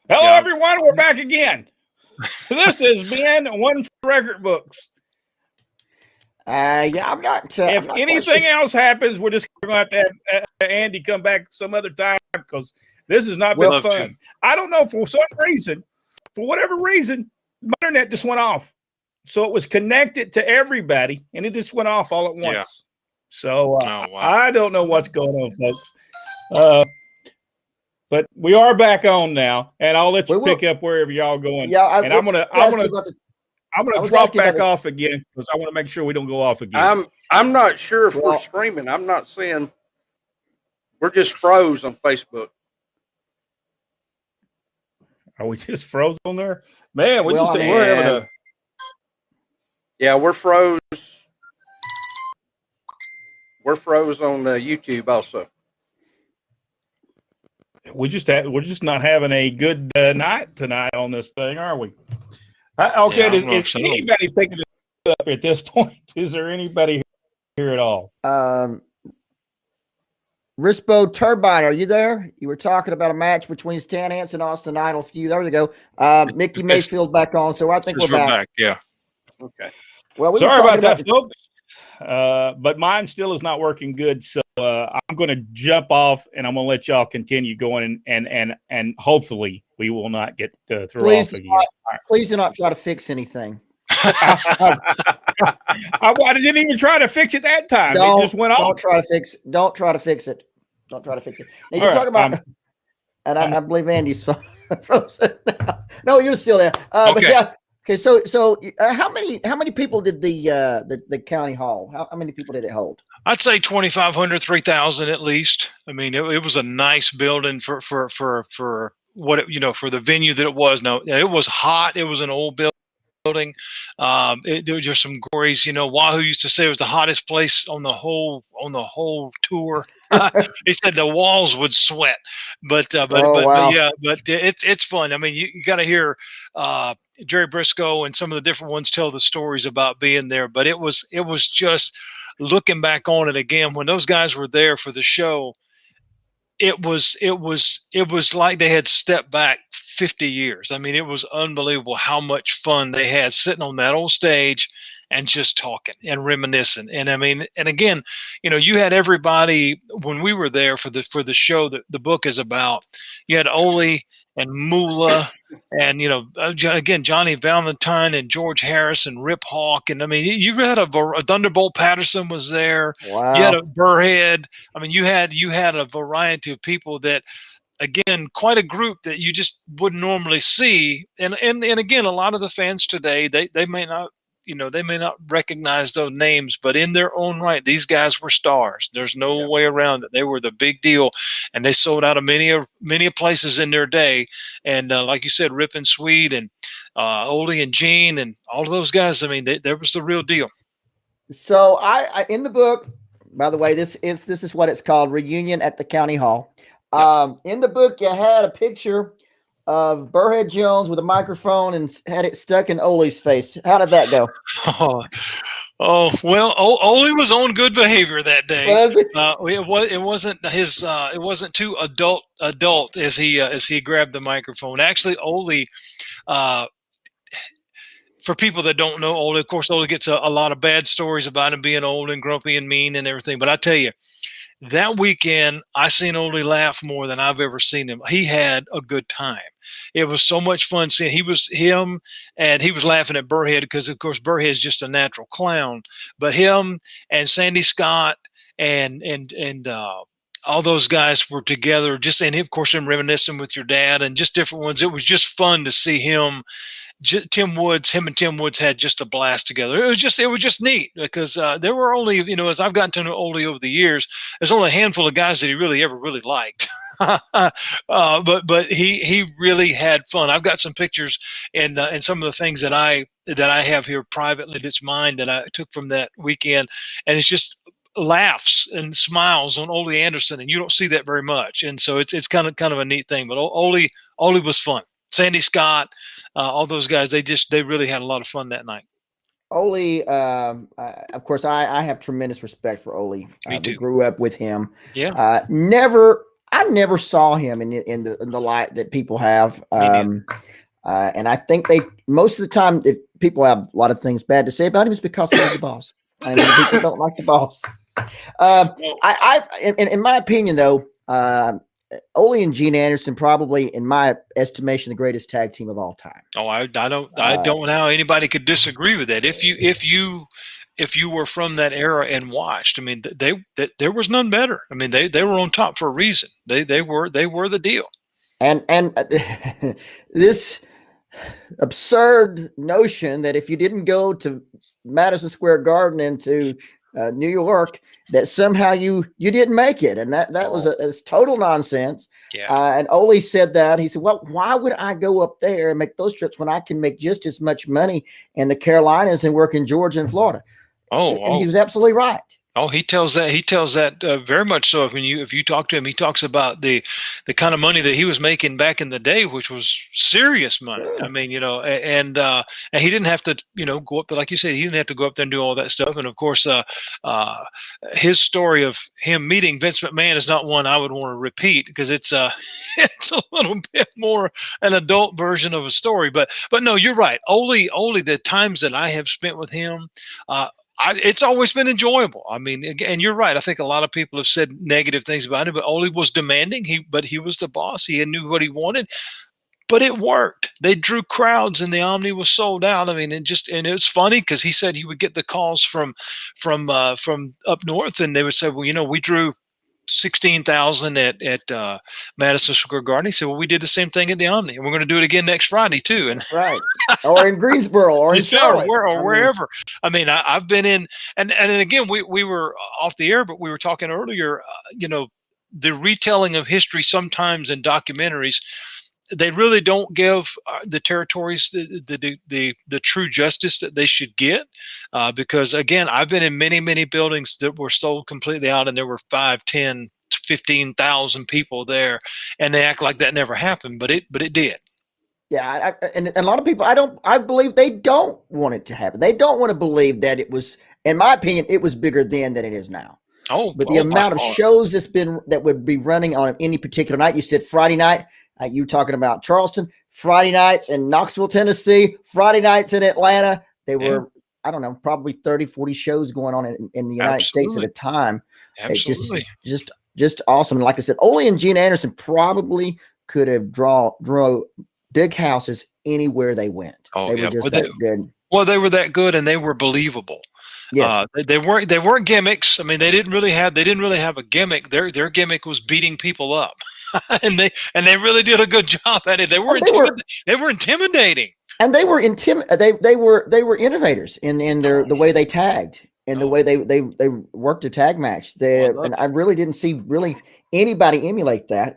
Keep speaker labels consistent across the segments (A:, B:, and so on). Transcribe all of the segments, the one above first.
A: Hello,
B: Yeah.
A: everyone. We're back again. This has been One for the Record Books.
C: Yeah, I'm not.
A: If
C: I'm not
A: anything
C: sure.
A: else happens, we're just going to have Andy come back some other time because this has not been
B: Love
A: fun.
B: to.
A: I don't know, for some reason, for whatever reason, my internet just went off. So it was connected to everybody, and it just went off all at once.
B: Yeah.
A: So
B: Oh, wow.
A: I don't know what's going on, folks. But we are back on now, and I'll let you pick up wherever y'all going.
C: Yeah,
A: I'm gonna drop back off again because I want to make sure we don't go off again.
D: I'm not sure if we're streaming. I'm not seeing. We're just froze on Facebook.
A: Are we just froze on there? Man, we're having a.
D: Yeah, we're froze. We're froze on YouTube also.
A: We're just not having a good night tonight on this thing, are we? Okay,
B: Yeah,
A: is anybody picking it up at this point? Is there anybody here at all?
C: Rispo Turbine, are you there? You were talking about a match between Stan Hansen and Austin Idol. There we go. Mickey Mayfield back on, so I think we're back.
B: Yeah.
D: Okay.
C: Well,
A: sorry about that, folks. But mine still is not working good, so I'm going to jump off, and I'm going to let y'all continue going, and hopefully we will not get thrown off again.
C: Please do not try to fix anything.
A: I didn't even try to fix it that time. It just went off.
C: Don't try to fix it. Don't try to fix it. Now, you're talking about, and I believe Andy's frozen. No, you're still there.
B: Okay.
C: But yeah. Okay, so how many people did the county hall? How many people did it hold?
B: I'd say 2,500, 3,000 at least. I mean, it was a nice building for what it, for the venue that it was. No, it was hot. It was an old building. There were just some gories. Wahoo used to say it was the hottest place on the whole tour. He said the walls would sweat, but it's fun. I mean, you got to hear Jerry Briscoe and some of the different ones tell the stories about being there. But it was just looking back on it again when those guys were there for the show. It was like they had stepped back 50 years. I mean, it was unbelievable how much fun they had sitting on that old stage and just talking and reminiscing. And I mean, and again, you had everybody when we were there for the show that the book is about. You had Ole and Mula and, again, Johnny Valentine and George Harris and Rip Hawk. And I mean, you had a Thunderbolt Patterson was there.
C: Wow.
B: You had a Burrhead. I mean, you had a variety of people that, again, quite a group that you just wouldn't normally see. And again, a lot of the fans today, they may not, they may not recognize those names, but in their own right, these guys were stars. There's no way around it. They were the big deal, and they sold out of many places in their day. And like you said, Rip and Sweet and Ole and Gene and all of those guys, I mean, there was the real deal.
C: So I in the book, by the way, this is what it's called, Reunion at the County Hall. In the book, you had a picture of Burrhead Jones with a microphone and had it stuck in Ole's face. How did that go?
B: Well, Ole was on good behavior that day.
C: Was it?
B: It wasn't his. It wasn't too adult as he grabbed the microphone. Actually, Ole. For people that don't know Ole, of course, Ole gets a lot of bad stories about him being old and grumpy and mean and everything. But I tell you, that weekend, I seen Ole laugh more than I've ever seen him. He had a good time. It was so much fun seeing he was laughing at Burrhead because, of course, Burrhead is just a natural clown. But him and Sandy Scott and all those guys were together, and of course, him reminiscing with your dad and just different ones. It was just fun to see him. Him and Tim Woods had just a blast together. It was just neat because there were only, as I've gotten to know Ole over the years, there's only a handful of guys that he really ever really liked. But he really had fun. I've got some pictures and some of the things that I have here privately that's mine that I took from that weekend, and it's just laughs and smiles on Ole Anderson, and you don't see that very much. And so it's kind of a neat thing. But Ole was fun. Sandy Scott, all those guys, they really had a lot of fun that night.
C: Ole, of course, I have tremendous respect for Ole.
B: Me too.
C: We grew up with him.
B: Yeah.
C: I never saw him in the light that people have. And I think most of the time, if people have a lot of things bad to say about him, it's because he was the boss. And people don't like the boss. In my opinion, though, Ole and Gene Anderson probably, in my estimation, the greatest tag team of all time.
B: Oh, I don't know how anybody could disagree with that. If you were from that era and watched, I mean, there was none better. I mean, they were on top for a reason. They were the deal.
C: And this absurd notion that if you didn't go to Madison Square Garden into New York, that somehow you didn't make it, and that was total nonsense.
B: Yeah.
C: And Ole said that. He said, "Well, why would I go up there and make those trips when I can make just as much money in the Carolinas and work in Georgia and Florida?" And he was absolutely right.
B: Oh, he tells that very much so. If you talk to him, he talks about the kind of money that he was making back in the day, which was serious money. I mean, and he didn't have to, go up there, like you said, he didn't have to go up there and do all that stuff. And of course, his story of him meeting Vince McMahon is not one I would want to repeat, because it's it's a little bit more an adult version of a story. But no, you're right. Ole, the times that I have spent with him, it's always been enjoyable. I mean, and you're right. I think a lot of people have said negative things about him, but Ole was demanding. But he was the boss. He knew what he wanted, but it worked. They drew crowds, and the Omni was sold out. I mean, and it was funny because he said he would get the calls from up north, and they would say, well, we drew 16,000 at Madison Square Garden. He said, well, we did the same thing at the Omni, and we're going to do it again next Friday too. And
C: right. Or in Greensboro or in Charlotte.
B: Or wherever. I mean, I've been in, and again, we were off the air, but we were talking earlier, the retelling of history sometimes in documentaries, they really don't give the territories the true justice that they should get, because again, I've been in many buildings that were sold completely out, and there were 5, 10, 15,000 people there, and they act like that never happened, but it did.
C: Yeah, and a lot of people, I believe they don't want it to happen. They don't want to believe that it was, in my opinion, it was bigger then than it is now. But the amount of shows that would be running on any particular night. You said Friday night. You talking about Charleston, Friday nights in Knoxville, Tennessee, Friday nights in Atlanta. They were, I don't know, probably 30, 40 shows going on in the United States at a time.
B: Absolutely.
C: It's just awesome. And like I said, Ole and Gene Anderson probably could have draw big houses anywhere they went. They were just that good.
B: Well, they were that good, and they were believable.
C: Yes.
B: They weren't gimmicks. I mean, they didn't really have a gimmick. Their gimmick was beating people up. and they really did a good job at it. They were intimidating. And they were
C: they were innovators in the way they tagged and the way they worked a tag match. And I really didn't see anybody emulate that.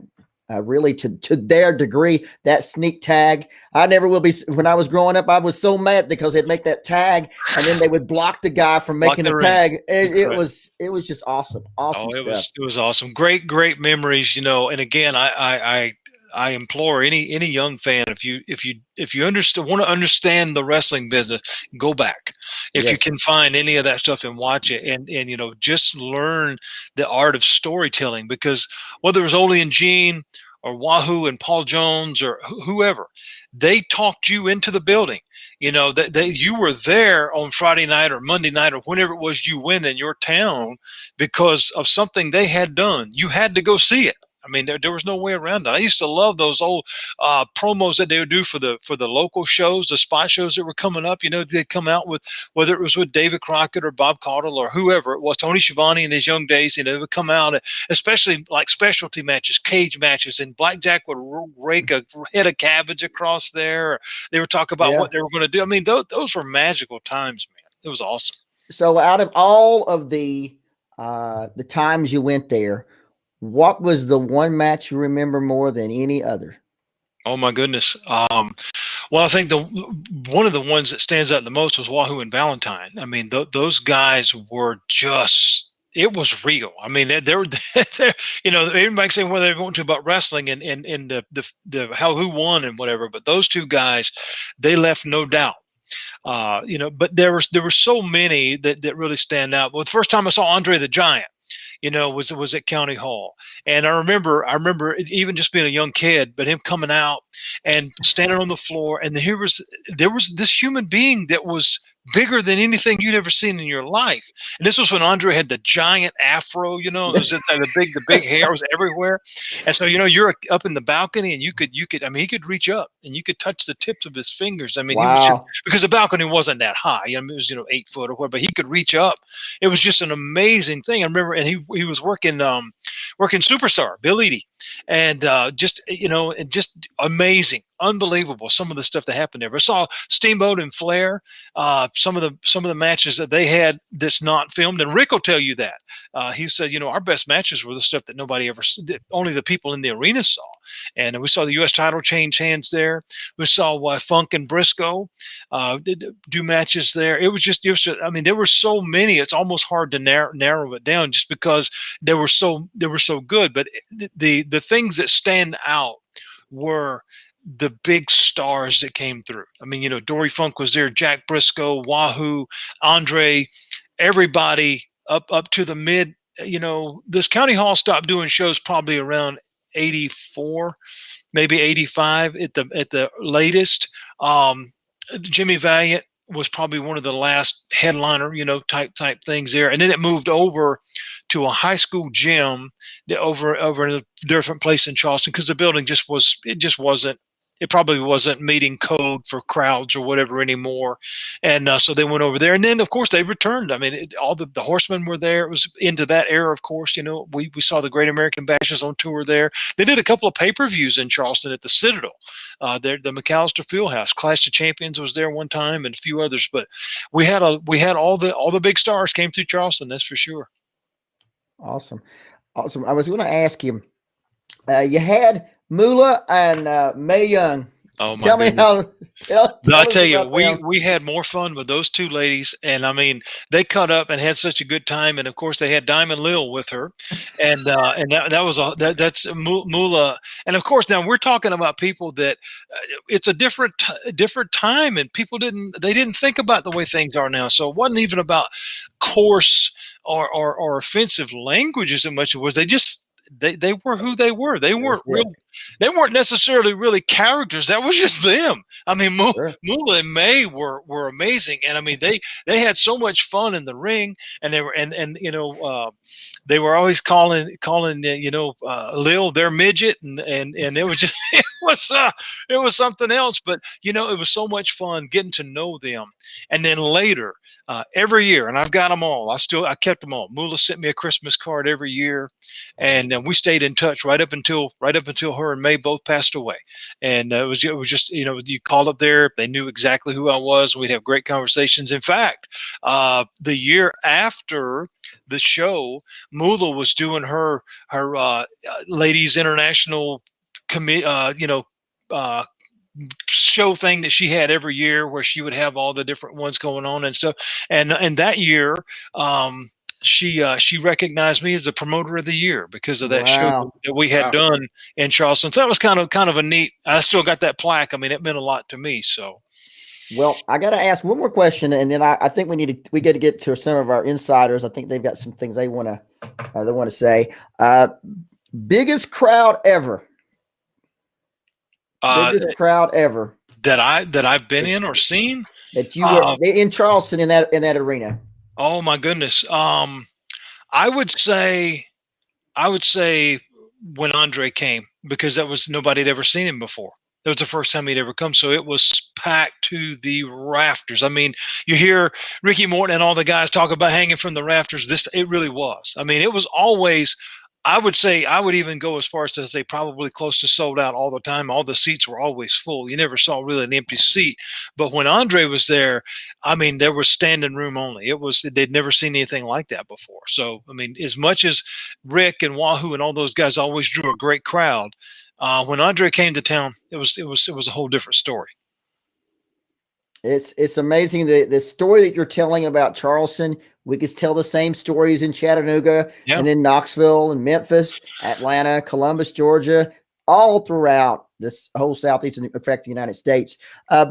C: Really to their degree, that sneak tag. I never will be. When I was growing up, I was so mad because they'd make that tag and then they would block the guy from making the tag. It was just aweswant stuff.
B: It was awesome. Great memories, and again, I implore any young fan, if you want to understand the wrestling business, go back. If you can find any of that stuff and watch it, and just learn the art of storytelling, because whether it was Ole and Gene or Wahoo and Paul Jones or whoever, they talked you into the building. You were there on Friday night or Monday night or whenever it was you went in your town because of something they had done. You had to go see it. I mean, there was no way around it. I used to love those old promos that they would do for the local shows, the spot shows that were coming up. They'd come out with, whether it was with David Crockett or Bob Caudle or whoever it was, Tony Schiavone in his young days. They would come out, especially like specialty matches, cage matches, and Blackjack would rake a head of cabbage across there. Or they would talk about what they were going to do. I mean, those were magical times, man. It was awesome.
C: So, out of all of the times you went there, what was the one match you remember more than any other?
B: Oh my goodness. Well, I think one of the ones that stands out the most was Wahoo and Valentine. I mean, those guys were just, it was real. I mean, they were, everybody saying what they want to about wrestling and the how who won and whatever, but those two guys, they left no doubt. But there were so many that really stand out. Well, the first time I saw Andre the Giant, was at County Hall. And I remember even just being a young kid, but him coming out and standing on the floor, and there was this human being that was bigger than anything you'd ever seen in your life. And this was when Andre had the giant afro, it was the big hair was everywhere. And so, you're up in the balcony, and you could, I mean, he could reach up and you could touch the tips of his fingers. I mean,
C: wow.
B: He was because the balcony wasn't that high. I mean, it was, 8 foot or whatever, but he could reach up. It was just an amazing thing. I remember, and he was working Superstar, Bill Eadie, and just amazing, unbelievable. Some of the stuff that happened there. I saw Steamboat and Flair. Some of the matches that they had that's not filmed, and Rick will tell you that. He said, our best matches were the stuff that nobody ever, that only the people in the arena saw. And we saw the U.S. title change hands there. We saw Funk and Briscoe do matches there. It was I mean, there were so many. It's almost hard to narrow it down, just because they were so good. But the things that stand out were the big stars that came through. I mean, Dory Funk was there, Jack Briscoe, Wahoo, Andre, everybody up to the mid. This County Hall stopped doing shows probably around 84, maybe 85 at the latest. Jimmy Valiant was probably one of the last headliner, type things there. And then it moved over to a high school gym over in a different place in Charleston, because the building it probably wasn't meeting code for crowds or whatever anymore. And so they went over there, and then of course they returned. I mean, all the Horsemen were there. It was into that era, of course. We saw the Great American Bashes on tour there. They did a couple of pay-per-views in Charleston at the Citadel, the McAllister Fieldhouse. Clash of Champions was there one time, and a few others. But we had all the big stars came through Charleston. That's for sure.
C: Awesome. I was going to ask you, you had Mula and Mae Young.
B: Oh my
C: Tell me
B: goodness.
C: how.
B: I tell you, we had more fun with those two ladies, and I mean, they cut up and had such a good time. And of course, they had Diamond Lil with her, and that's Mula. And of course, now we're talking about people that it's a different time, and people didn't think about the way things are now. So it wasn't even about coarse or offensive language as much as it was. They were who they were. They weren't necessarily really characters. That was just them. I mean, Mula and Mae were amazing, and I mean they had so much fun in the ring, and they were they were always calling Lil their midget, and it was just it was something else. But it was so much fun getting to know them, and then later. Every year, and I've got them all. I kept them all. Mula sent me a Christmas card every year, and we stayed in touch right up until her and Mae both passed away. And it was just you called up there, they knew exactly who I was. We'd have great conversations. In fact, the year after the show, Mula was doing her Ladies International show thing that she had every year, where she would have all the different ones going on and stuff. And that year, she recognized me as the promoter of the year because of that show that we had done in Charleston. So that was kind of a neat. I still got that plaque. I mean, it meant a lot to me. So.
C: Well, I got to ask one more question, and then I think we got to get to some of our insiders. I think they've got some things they want to say. Biggest crowd ever. Biggest crowd ever
B: that I've been in or seen,
C: that you were in Charleston in that arena.
B: Oh my goodness. I would say when Andre came, because that was nobody had ever seen him before. That was the first time he'd ever come. So it was packed to the rafters. I mean, you hear Ricky Morton and all the guys talk about hanging from the rafters. It really was. I mean, it was always. I would even go as far as to say probably close to sold out all the time. All the seats were always full. You never saw really an empty seat. But when Andre was there, I mean, there was standing room only. They'd never seen anything like that before. So, I mean, as much as Rick and Wahoo and all those guys always drew a great crowd, when Andre came to town, it was a whole different story.
C: It's amazing the story that you're telling about Charleston. We could tell the same stories in Chattanooga and in Knoxville and Memphis, Atlanta, Columbus, Georgia, all throughout this whole Southeast and effect the United States.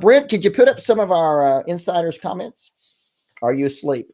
C: Brent, could you put up some of our insiders' comments? Are you asleep?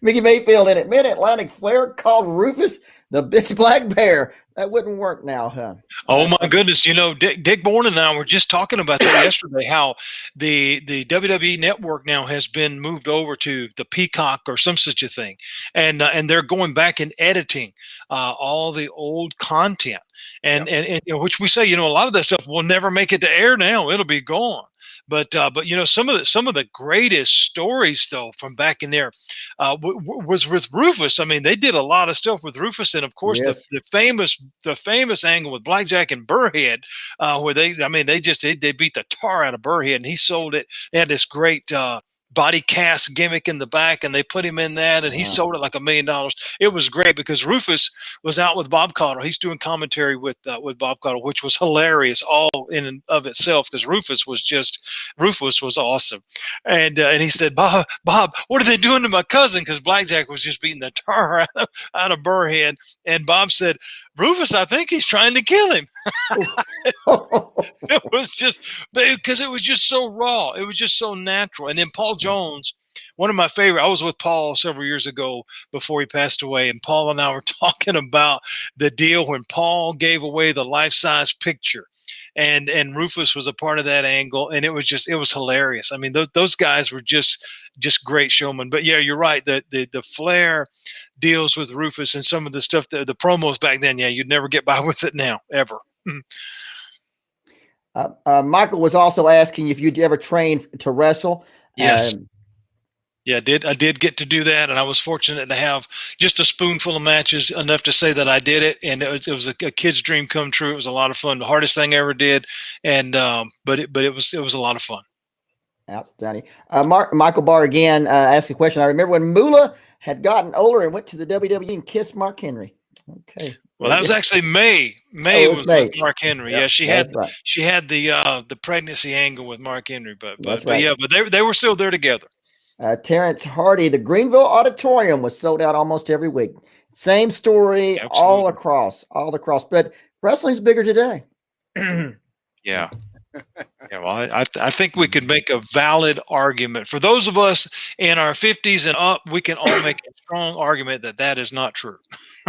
C: Mickey Mayfield in it. Mid-Atlantic Flair called Rufus the Big Black Bear. That wouldn't work now, huh?
B: Oh my goodness! Dick Bourne and I were just talking about that yesterday. How the WWE Network now has been moved over to the Peacock or some such a thing, and they're going back and editing all the old content, and which we say, a lot of that stuff will never make it to air now; it'll be gone. But some of the greatest stories though from back in there was with Rufus. I mean, they did a lot of stuff with Rufus, and of course the famous angle with Blackjack and Burrhead, where they beat the tar out of Burrhead, and he sold it. They had this great body cast gimmick in the back, and they put him in that, and he sold it like $1 million. It was great because Rufus was out with Bob Caudle. He's doing commentary with Bob Caudle, which was hilarious all in and of itself, because Rufus was awesome. And he said, Bob, what are they doing to my cousin? Because Blackjack was just beating the tar out of Burrhead, and Bob said, Rufus, I think he's trying to kill him. It was just because it was just so raw. It was just so natural. And then Paul Jones, one of my favorite, I was with Paul several years ago before he passed away, and Paul and I were talking about the deal when Paul gave away the life-size picture. And Rufus was a part of that angle, and it was hilarious. I mean, those guys were just great showmen. But yeah, you're right. The Flair deals with Rufus and some of the stuff, the promos back then. Yeah, you'd never get by with it now, ever.
C: Michael was also asking if you'd ever train to wrestle.
B: Yes. Yeah, I did get to do that, and I was fortunate to have just a spoonful of matches, enough to say that I did it, and it was a kid's dream come true. It was a lot of fun, the hardest thing I ever did, and but it was a lot of fun.
C: Outstanding. Michael Barr again asked a question. I remember when Mula had gotten older and went to the WWE and kissed Mark Henry. Okay.
B: Well, that was actually Mae. Mae was with Mark Henry. Yeah, she had the pregnancy angle with Mark Henry, but they were still there together.
C: Terrence Hardy, the Greenville Auditorium was sold out almost every week. Same story. Absolutely. all across. But wrestling's bigger today.
B: Yeah. Yeah, well, I think we could make a valid argument. For those of us in our 50s and up, we can all make a strong argument that is not true.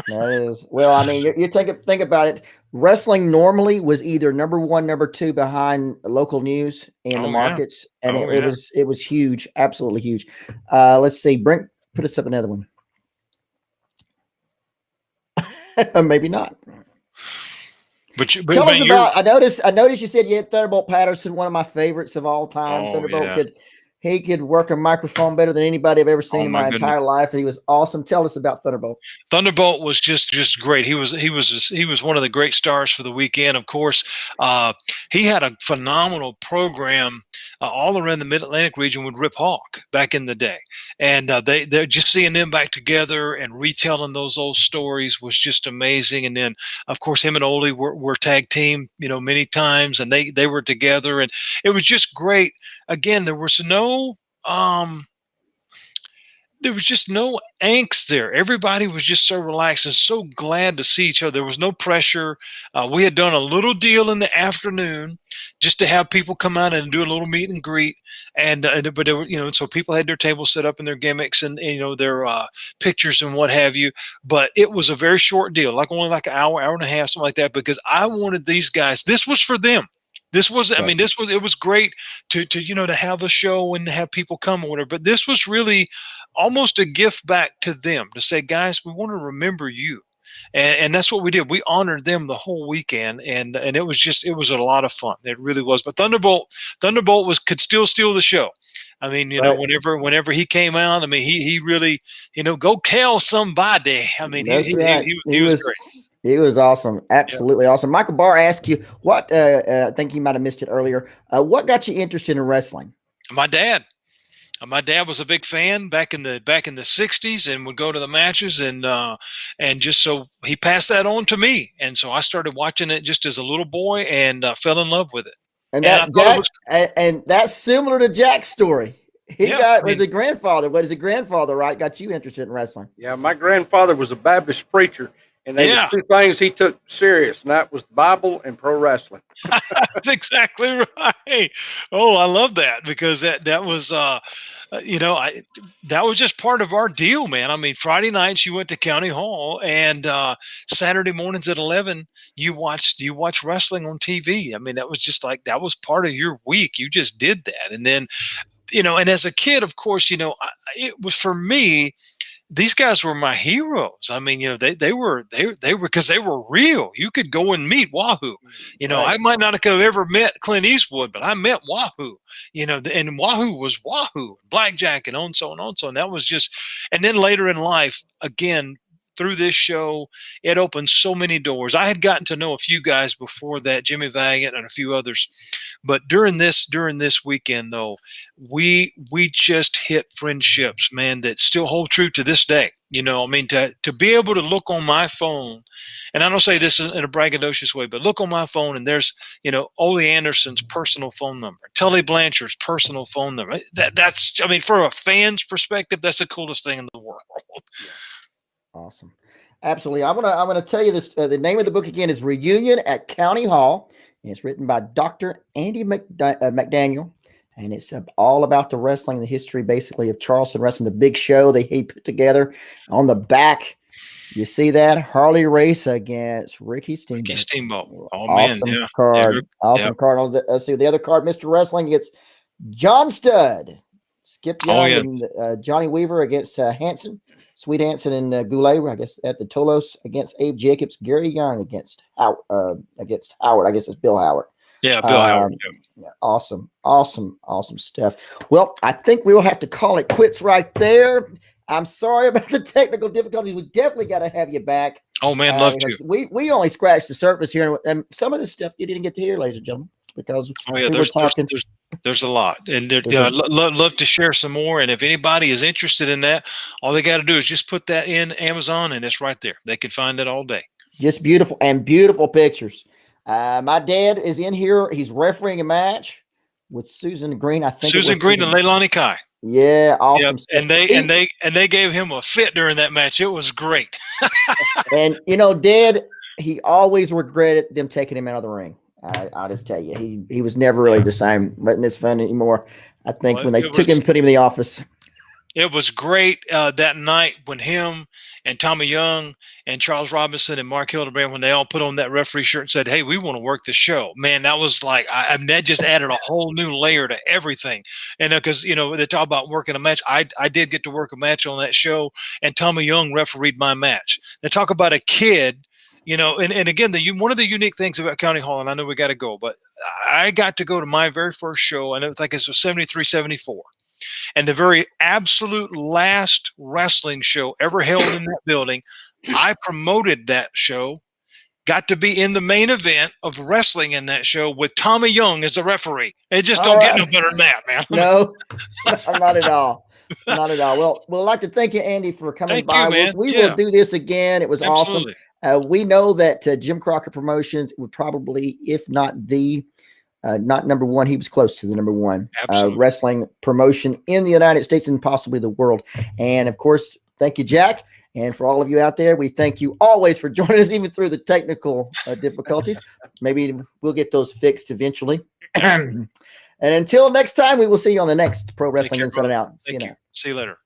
C: That is. Well, I mean, you think about it. Wrestling normally was either number 1, number 2 behind local news in the markets, and it was huge, absolutely huge. Let's see, Brent, put us up another one. Maybe not. Tell us about. I noticed you said you had Thunderbolt Patterson, one of my favorites of all time. Thunderbolt could work a microphone better than anybody I've ever seen in my entire life. He was awesome. Tell us about Thunderbolt.
B: Thunderbolt was just great. He was one of the great stars for the weekend. Of course, he had a phenomenal program all around the Mid-Atlantic region with Rip Hawk back in the day, and they're just seeing them back together and retelling those old stories was just amazing. And then, of course, him and Ole were tag team, many times, and they were together, and it was just great. Again, there was just no angst there. Everybody was just so relaxed and so glad to see each other. There was no pressure. We had done a little deal in the afternoon just to have people come out and do a little meet and greet. So people had their tables set up and their gimmicks and their pictures and what have you. But it was a very short deal, only like an hour and a half, something like that, because I wanted these guys. This was for them. It was great to have a show and to have people come or whatever, but this was really almost a gift back to them to say, guys, we want to remember you. And that's what we did. We honored them the whole weekend, and it was a lot of fun. It really was. But Thunderbolt could still steal the show. I mean, whenever he came out, I mean, he really, go kill somebody. I mean, he was great.
C: He was awesome. Absolutely awesome. Michael Barr asked you what, I think you might have missed it earlier. What got you interested in wrestling?
B: My dad. My dad was a big fan back in the 60s and would go to the matches and just so he passed that on to me. And so I started watching it just as a little boy and fell in love with it.
C: And that's similar to Jack's story. Was a grandfather. What is a grandfather, right? Got you interested in wrestling?
D: Yeah, my grandfather was a Baptist preacher. And they was two things he took serious, and that was the Bible and pro wrestling.
B: That's exactly right. Oh, I love that, because that was that was just part of our deal, man. I mean, Friday nights you went to County Hall, and Saturday mornings at 11 you watched wrestling on TV. I mean, that was just like, that was part of your week. You just did that. And then, and as a kid, of course, it was, for me, these guys were my heroes. I mean, they were, because they were real. You could go and meet Wahoo.
C: Right.
B: I might not have ever met Clint Eastwood, but I met Wahoo. And Wahoo was Wahoo, Blackjack, and on so and on so. And that was just, and then later in life, again, through this show, it opened so many doors. I had gotten to know a few guys before that, Jimmy Valiant and a few others, but during this weekend, though, we just hit friendships, man, that still hold true to this day. I mean, to be able to look on my phone, and I don't say this in a braggadocious way, but look on my phone and there's, Ole Anderson's personal phone number, Tully Blanchard's personal phone number. That's, I mean, for a fan's perspective, that's the coolest thing in the world.
C: Awesome. Absolutely. I'm gonna tell you this. The name of the book again is Reunion at County Hall, and it's written by Dr. Andy McDaniel, and it's all about the wrestling, the history basically of Charleston wrestling, the big show that he put together. On the back, you see that Harley Race against Ricky Steamboat.
B: Ricky Steamboat. Oh,
C: awesome,
B: man.
C: card.
B: Yeah.
C: Awesome card. Let's see the other card. Mr. Wrestling gets John Studd, Skip Young, and Johnny Weaver against Hanson. Sweet Hanson and Goulet, I guess, at the Tolos against Abe Jacobs. Gary Young against Howard. I guess it's Bill Howard.
B: Yeah, Bill Howard.
C: Yeah. Awesome stuff. Well, I think we will have to call it quits right there. I'm sorry about the technical difficulties. We definitely got to have you back.
B: Oh, man, love to.
C: We only scratched the surface here, and some of this stuff you didn't get to hear, ladies and gentlemen, because
B: there's a lot, and love to share some more. And if anybody is interested in that, all they got to do is just put that in Amazon, and it's right there. They can find it all day. Just
C: beautiful pictures. My dad is in here. He's refereeing a match with Susan Green. I think
B: Susan Green and Leilani Kai.
C: Yeah, awesome.
B: Yep. And they gave him a fit during that match. It was great.
C: And Dad, he always regretted them taking him out of the ring. I'll just tell you, he was never really the same, letting this fun anymore. I think when they took him and put him in the office.
B: It was great that night when him and Tommy Young and Charles Robinson and Mark Hildebrand, when they all put on that referee shirt and said, "Hey, we want to work the show." Man, that was like, that just added a whole new layer to everything. And because, they talk about working a match. I did get to work a match on that show, and Tommy Young refereed my match. They talk about a kid. And again, one of the unique things about County Hall, and I know we got to go, but I got to go to my very first show, and I think it was 73, 74. And the very absolute last wrestling show ever held in that building, I promoted that show, got to be in the main event of wrestling in that show with Tommy Young as the referee. It just don't get no better than that, man.
C: No, not at all. Not at all. Well, we'd like to thank you, Andy, for coming by. We will do this again. It was awesome. We know that Jim Crockett Promotions would probably, if not not number one, he was close to the number one wrestling promotion in the United States and possibly the world. And of course, thank you, Jack. And for all of you out there, we thank you always for joining us, even through the technical difficulties. Maybe we'll get those fixed eventually. And until next time, we will see you on the next Pro Wrestling Inside and Out.
B: See you later.